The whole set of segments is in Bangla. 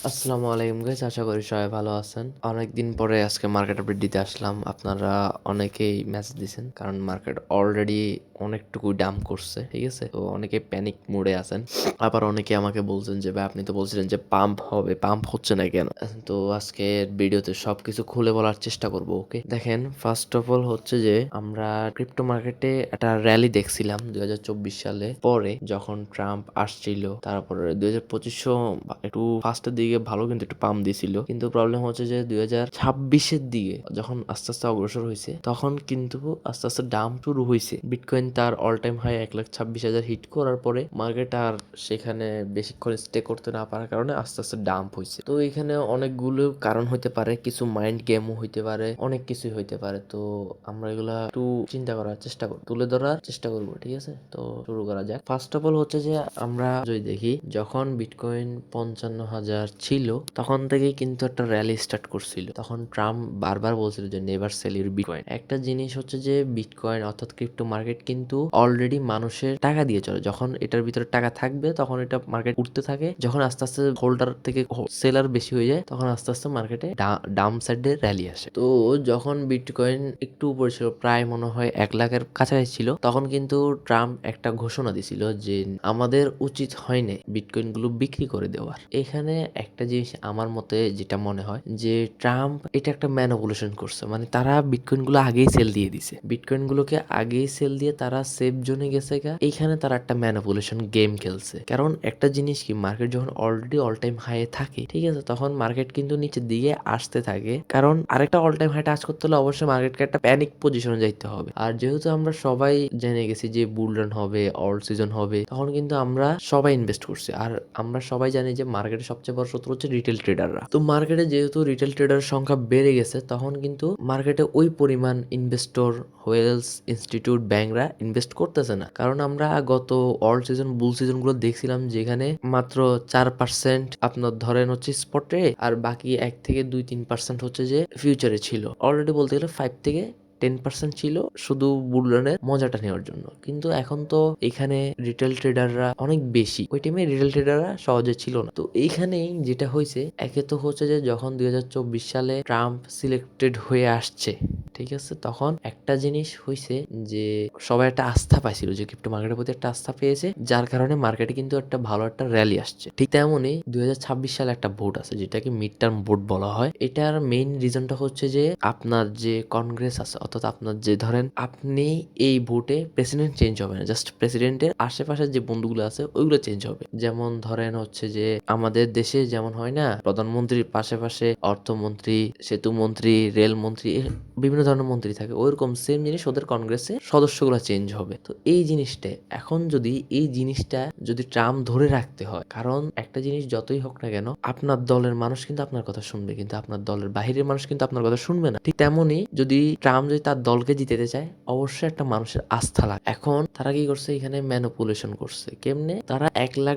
আসসালামু আলাইকুম গাইস, আশা করি সবাই ভালো আছেন। অনেকদিন পরে আজকে মার্কেট আপডেট দিতে আসলাম। আপনারা অনেকেই মেসেজ দিছেন, কারণ মার্কেট অলরেডি অনেকটুকু ডাম্প করছে, ঠিক আছে। তো অনেকে প্যানিক মোডে আছেন, আবার অনেকে আমাকে বলছেন যে ভাই আপনি তো বলছিলেন যে পাম্প হবে, পাম্প হচ্ছে না কেন। তো আজকে ভিডিওতে সবকিছু খুলে বলার চেষ্টা করব। ওকে, দেখেন, ফার্স্ট অফ অল হচ্ছে যে আমরা ক্রিপ্টো মার্কেটে একটা র্যালি দেখছিলাম 2024 সালে, পরে যখন ট্রাম্প আসছিল। তারপরে 2025 একটু ফার্স্টের দিকে ভালো, কিন্তু একটু পাম্প দিছিল। কিন্তু প্রবলেম হচ্ছে যে 2026-এর দিকে যখন আস্তে আস্তে অগ্রসর হয়েছে, তখন কিন্তু আস্তে আস্তে ডাম্প শুরু হয়েছে। বিটকয়েন তার অল টাইম হাই 1,26,000 হিট করার পরে মার্কেট আর সেখানে বেশিক্ষণ স্টে করতে না পারার কারণে আস্তে আস্তে ডাম্প হয়েছে। তো এখানে অনেকগুলো কারণ হইতে পারে, কিছু মাইন্ড গেমও হইতে পারে, অনেক কিছুই হইতে পারে। তো আমরা এগুলা একটু চিন্তা করার চেষ্টা করব, তুলে ধরার চেষ্টা করব, ঠিক আছে। তো শুরু করা যাক। ফার্স্ট অফ অল হচ্ছে যে আমরা যদি দেখি, যখন বিটকয়েন 55,000 ছিল, তখন থেকেই কিন্তু একটা র্যালি স্টার্ট করছিল। তখন ট্রাম্প বারবার বলছিল যে নেভার সেল ইউর বিটকয়েন। একটা জিনিস হচ্ছে যে বিটকয়েন অর্থাৎ ক্রিপ্টো মার্কেট কিন্তু অলরেডি মানুষের টাকা দিয়ে চলে। যখন এটার ভিতরে টাকা থাকবে তখন এটা মার্কেট উঠতে থাকে, যখন আস্তে আস্তে হোল্ডার থেকে সেলার বেশি হয়ে যায়, তখন আস্তে আস্তে মার্কেটে ডাউন সাইডে র্যালি আসে। তো যখন বিটকয়েন একটু উপরে ছিল, প্রায় মনে হয় 1 লাখের কাছাকাছি ছিল, তখন কিন্তু ট্রাম্প একটা ঘোষণা দিছিল যে আমাদের উচিত হয় না বিটকয়েন গুলো বিক্রি করে দেওয়ার। এখানে একটা জিনিস আমার মতে যেটা মনে হয় যে ট্রাম্প এটা একটা ম্যানিপুলেশন করছে, মানে তারা বিটকয়েন গুলো আগেই সেল দিয়ে দিছে, বিটকয়েন গুলোকে আগেই সেল দিয়ে তারা সেফ জোনে গেছে গা। এইখানে তারা একটা ম্যানিপুলেশন গেম খেলছে। কারণ একটা জিনিস কি, মার্কেট যখন অলরেডি অল টাইম হাই থাকে, ঠিক আছে, তখন মার্কেট কিন্তু নিচের দিকে আসতে থাকে। কারণ আরেকটা অল টাইম হাই টাচ করতে হলে অবশ্যই মার্কেটকে একটা প্যানিক পজিশনে যাইতে হবে। আর যেহেতু আমরা সবাই জেনে গেছি যে বুল রান হবে, অল সিজন হবে, তখন কিন্তু আমরা সবাই ইনভেস্ট করছি। আর আমরা সবাই জানি যে মার্কেটের সবচেয়ে বড় শত্রু হচ্ছে রিটেল ট্রেডাররা। তো মার্কেটে যেহেতু রিটেল ট্রেডার সংখ্যা বেড়ে গেছে, তখন কিন্তু মার্কেটে ওই পরিমাণ ইনভেস্টর, ওয়েলস ইনস্টিটিউট, ব্যাংকরা ইনভেস্ট করতেছে না। কারণ আমরা গত অল সিজন, বুল সিজন গুলো দেখছিলাম যেখানে মাত্র 4% আপনার ধরেন হচ্ছে স্পটে, আর বাকি 1 থেকে 2-3% হচ্ছে যে ফিউচারে ছিল। অলরেডি বলতে গেলে 5 থেকে 10% ছিল শুধু বুলরানের মজাটা নেওয়ার জন্য। কিন্তু এখন তো এখানে রিটেল ট্রেডাররা অনেক বেশি, ওই টাইমে রিটেল ট্রেডাররা সহজে ছিল না। তো এইখানেই যেটা হয়েছে, একে তো হচ্ছে যে যখন 2024 সালে ট্রাম্প সিলেক্টেড হয়ে আসছে, ঠিক আছে, তখন একটা জিনিস হয়েছে যে সবাই একটা আস্থা পাইছিল, যে ক্রিপ্টো মার্কেটের প্রতি একটা আস্থা পেয়েছে, যার কারণে মার্কেটে কিন্তু একটা ভালো একটা র্যালি আসছে। ঠিক তেমনই 2026 সালে একটা ভোট আছে, যেটাকে মিড টার্ম ভোট বলা হয়। এটার মেইন রিজনটা হচ্ছে যে আপনার যে কংগ্রেস আছে, অর্থাৎ আপনার যে ধরেন আপনি এই ভোটে প্রেসিডেন্ট চেঞ্জ হবে না, জাস্ট প্রেসিডেন্টের আশেপাশে যে বন্ধুগুলো আছে ওইগুলো চেঞ্জ হবে। যেমন ধরেন হচ্ছে যে আমাদের দেশে যেমন হয় না, প্রধানমন্ত্রীর পাশে পাশে অর্থমন্ত্রী, সেতু মন্ত্রী, রেল মন্ত্রী, বিভিন্ন ধরনের মন্ত্রী থাকে, ওইরকম সেম জিনিস ওদের কংগ্রেসের সদস্যগুলো চেঞ্জ হবে। তো এই জিনিসটা এখন যদি ট্রাম্প ধরে রাখতে হয়, কারণ একটা জিনিস যতই হোক না কেন, আপনার দলের মানুষ কিন্তু আপনার কথা শুনবে, কিন্তু আপনার দলের বাহিরের মানুষ কিন্তু আপনার কথা শুনবে না। ঠিক তেমনই যদি ট্রাম্প যদি তার দলকে জিতেতে চায়, অবশ্যই একটা মানুষের আস্থা লাগে। এখন তারা কি করছে, এখানে ম্যানিপুলেশন করছে। কেমনে? তারা $1 লাখ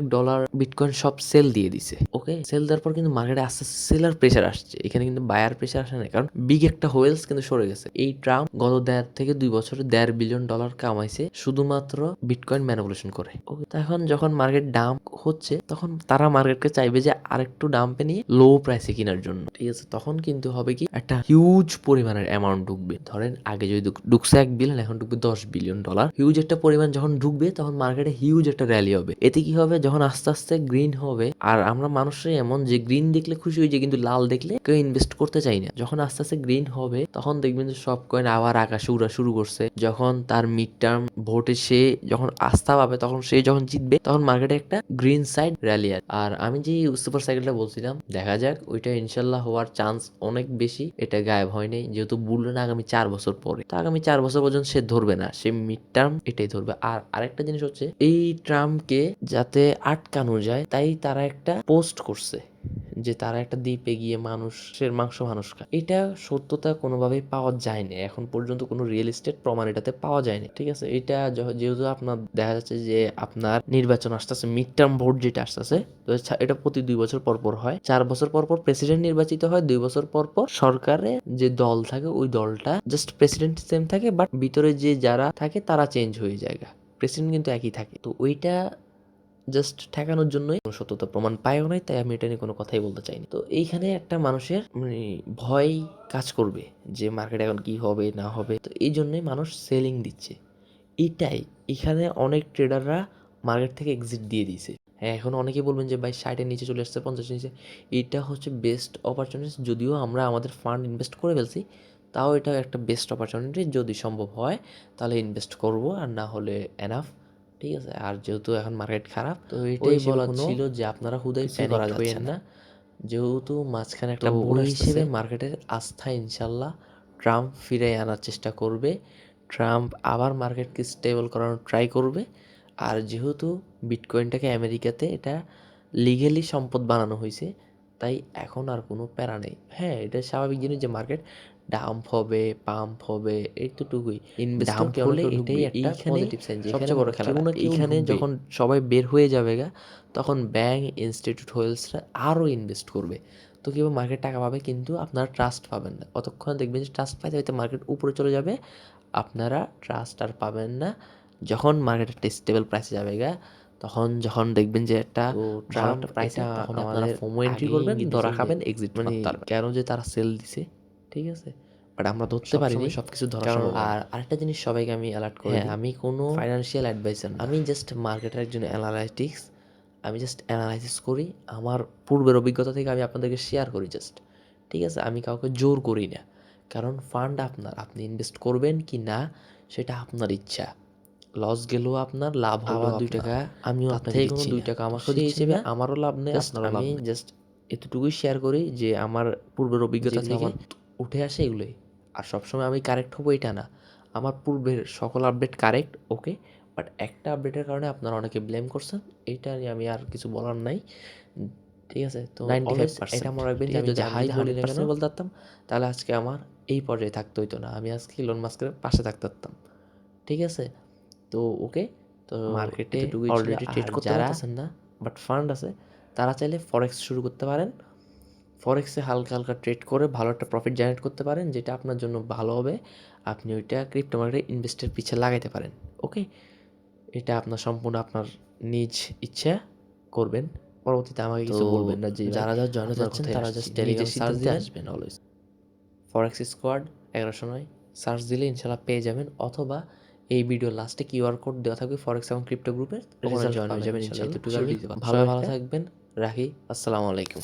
বিটকয়েন সব সেল দিয়ে দিছে। ওকে, সেল দেওয়ার পর কিন্তু মার্কেটে আস্তে আস্তে সেলার প্রেশার আসছে, এখানে কিন্তু বায়ার প্রেশার আসে না, কারণ বিগ একটা হোয়েলস কিন্তু সরে গেছে। এই ট্রাম্প গত 1.5 থেকে 2 বছরে $1.5 বিলিয়ন কামাইছে শুধুমাত্র বিটকয়েন ম্যানিপুলেশন করে। ওকে, তো এখন যখন মার্কেট ডাম্প হচ্ছে, তখন তারা মার্কেটকে চাইবে যে আরেকটু ডাম্পে নিয়ে লো প্রাইসে কেনার জন্য, ঠিক আছে। তখন কিন্তু হবে কি, একটা হিউজ পরিমাণের অ্যামাউন্ট ঢুকবে। ধরেন আগে যদি ঢুকছে $1 বিলিয়ন, এখন ঢুকবে $10 বিলিয়ন। হিউজ একটা পরিমাণ যখন ঢুকবে, তখন মার্কেটে হিউজ একটা র্যালি হবে। এতে কি হবে, যখন আস্তে আস্তে গ্রিন হবে, আর আমরা মানুষরাই এমন যে গ্রিন দেখলে খুশি হয়ে যায়, কিন্তু লাল দেখলে কেউ ইনভেস্ট করতে চাই না। যখন আস্তে আস্তে গ্রিন হবে, তখন দেখবেন যে সব কয়েন আবার আকাশে উড়া শুরু করছে। যখন তার মিড টার্ম ভোটে সে যখন আস্থা পাবে, তখন সে যখন জিতবে, তখন মার্কেটে একটা গ্রিন সাইড র্যালি আছে। আর আমি যে সুপার সাইকেলটা বলছিলাম, দেখা যাক, ওইটা ইনশাল্লাহ হওয়ার চান্স অনেক বেশি। এটা গায়েব হয় নাই, যেহেতু বললো না আগামী 4 বছর পরে, তো আগামী 4 বছর পর্যন্ত সে ধরবে না, সে মিড টার্ম এটাই ধরবে। আর আরেকটা জিনিস হচ্ছে, এই ট্রাম্পকে যাতে আটকানো যায়, তাই তারা একটা পোস্ট করছে যে তারা একটা দ্বীপে গিয়ে মানুষের মানুষ খায়। এটা সত্যতা কোনোভাবেই পাওয়া যায় না, এখন পর্যন্ত কোনো রিয়েল এস্টেট প্রমাণ এটাতে পাওয়া যায়নি, ঠিক আছে। এটা যেহেতু আপনার দেখা যাচ্ছে যে আপনার নির্বাচন আসতেছে, মিড টার্ম ভোট যেটা আসতেছে, তো এটা প্রতি 2 বছর পর পর হয়। 4 বছর পর পর প্রেসিডেন্ট নির্বাচিত হয়, 2 বছর পর পর সরকারে যে দল থাকে, ওই দলটা জাস্ট প্রেসিডেন্ট সেম থাকে, বাট ভিতরে যে যারা থাকে তারা চেঞ্জ হয়ে যায়, প্রেসিডেন্ট কিন্তু একই থাকে। তো ওইটা জাস্ট ঠেকানোর জন্যই, কোনো সত্যতা প্রমাণ পায়ও নাই, তাই আমি এটা নিয়ে কোনো কথাই বলতে চাইনি। তো এইখানে একটা মানুষের মানে ভয় কাজ করবে যে মার্কেট এখন কি হবে না হবে, তো এই জন্যই মানুষ সেলিং দিচ্ছে। এটাই এখানে অনেক ট্রেডাররা মার্কেট থেকে এক্সিট দিয়ে দিয়েছে। হ্যাঁ, এখন অনেকেই বলবেন যে ভাই 60-এর নিচে চলে আসছে, 50-এর নিচে। এটা হচ্ছে বেস্ট অপরচুনিটি, যদিও আমরা আমাদের ফান্ড ইনভেস্ট করে ফেলছি, তাও এটা একটা বেস্ট অপরচুনিটি। যদি সম্ভব হয় তাহলে ইনভেস্ট করব, আর না হলে এনাফ। ঠিক আছে, আর যেহেতু এখন মার্কেট খারাপ, তো এটাই বলার ছিল যে আপনারা হুদাই প্যানিক হইয়েন না। যেহেতু মাঝখানে একটা বুড়ো হিসেবে মার্কেটের আস্থা ইনশাল্লাহ ট্রাম্প ফিরে আনার চেষ্টা করবে। ট্রাম্প আবার মার্কেটকে স্টেবল করানোর ট্রাই করবে। আর যেহেতু বিটকয়েনটাকে আমেরিকাতে এটা লিগেলি সম্পদ বানানো হয়েছে, তাই এখন আর কোনো প্যারা নেই। হ্যাঁ, এটা স্বাভাবিক জিনিস যে মার্কেট ডাম্প হবে, পাম্প হবে, এইটুকুই। ডাম্প হলে এটাই একটা পজিটিভ সাইন, সবচেয়ে বড় খেলা। এইখানে যখন সবাই বের হয়ে যাবে গা, তখন ব্যাংক, ইনস্টিটিউট হোয়েলসরা আরও ইনভেস্ট করবে। তো কীভাবে মার্কেট টাকা পাবে, কিন্তু আপনারা ট্রাস্ট পাবেন না। অতক্ষণ দেখবেন যে ট্রাস্ট পাইতে হয়তো মার্কেট উপরে চলে যাবে, আপনারা ট্রাস্ট আর পাবেন না। যখন মার্কেট একটা স্টেবল প্রাইসে যাবে গা, যখন দেখবেন যে একটা ভালো একটা প্রাইসে, তখন আপনারা ফোমো এন্ট্রি করবেন, ধরা খাবেন, এক্সিট মানে কেন যে তারা সেল দিছে, ঠিক আছে। বাট আমরা ধরতে পারিনি সবকিছু ধরা সম্ভব। আর আরেকটা জিনিস সবাইকে আমি অ্যালার্ট করি, আমি কোনো ফাইন্যান্সিয়াল অ্যাডভাইজার না, আমি জাস্ট মার্কেটের একজন অ্যানালাইটিক্স। আমি জাস্ট অ্যানালাইসিস করি, আমার পূর্বের অভিজ্ঞতা থেকে আমি আপনাদেরকে শেয়ার করি জাস্ট। ঠিক আছে, আমি কাউকে জোর করি না, কারণ ফান্ড আপনার, আপনি ইনভেস্ট করবেন কি না সেটা আপনার ইচ্ছা। লস গেলেও আপনার, লাভ হলেও 2 টাকা আমিও আপনাকে দিচ্ছি না। 2 টাকা আমাকেও দিচ্ছি না, আমারও লাভ নেই, আপনারও লাভ নেই। আমি জাস্ট এতটুকুই শেয়ার করি যে আমার পূর্বের অভিজ্ঞতা থেকে উঠে আসে এগুলোই। আর সবসময় আমি কারেক্ট হবো এটা না, আমার পূর্বের সকল আপডেট কারেক্ট, ওকে। বাট একটা আপডেটের কারণে আপনারা অনেকে ব্লেম করছেন, এইটা নিয়ে আমি আর কিছু বলার নাই। ঠিক আছে, তো 95% এটা মনে রাখবেন যে আমি যদি হাই বলি না কেন বলতে পারতাম, তাহলে আজকে আমার এই পর্যায়ে থাকতে হইতো না, আমি আজকে ইলন মাস্কের পাশে থাকতে পারতাম। ঠিক আছে, তো ওকে। তো মার্কেটে অলরেডি ট্রেড করতে পারতেছেন না, বাট ফান্ড আছে, তারা চাইলে ফরেক্স শুরু করতে পারেন। ফরেক্সে হালকা হালকা ট্রেড করে ভালো একটা প্রফিট জেনারেট করতে পারেন, যেটা আপনার জন্য ভালো হবে। আপনি ওইটা ক্রিপ্টো মার্কেটে ইনভেস্টের পিছে লাগাইতে পারেন, ওকে। এটা আপনার সম্পূর্ণ আপনার নিজ ইচ্ছা করবেন। পরবর্তীতে আমাকে কিছু বলবেন না, যে যারা জয়েন হতে যাচ্ছেন তারা জাস্ট টেলিগ্রাম সার্চ দিয়ে আসবেন। অলওয়েজ ফরেক্স স্কোয়াড 1109 সার্চ দিলে ইনশাল্লাহ পেয়ে যাবেন, অথবা এই ভিডিও লাস্টে কিউআর কোড দেওয়া থাকবে ফরেক্স এবং ক্রিপ্টো গ্রুপের, রেজাল্ট জয়েন হয়ে যাবেন ইনশাল্লাহ। ভালো থাকবেন, রাখি। আসসালামু আলাইকুম।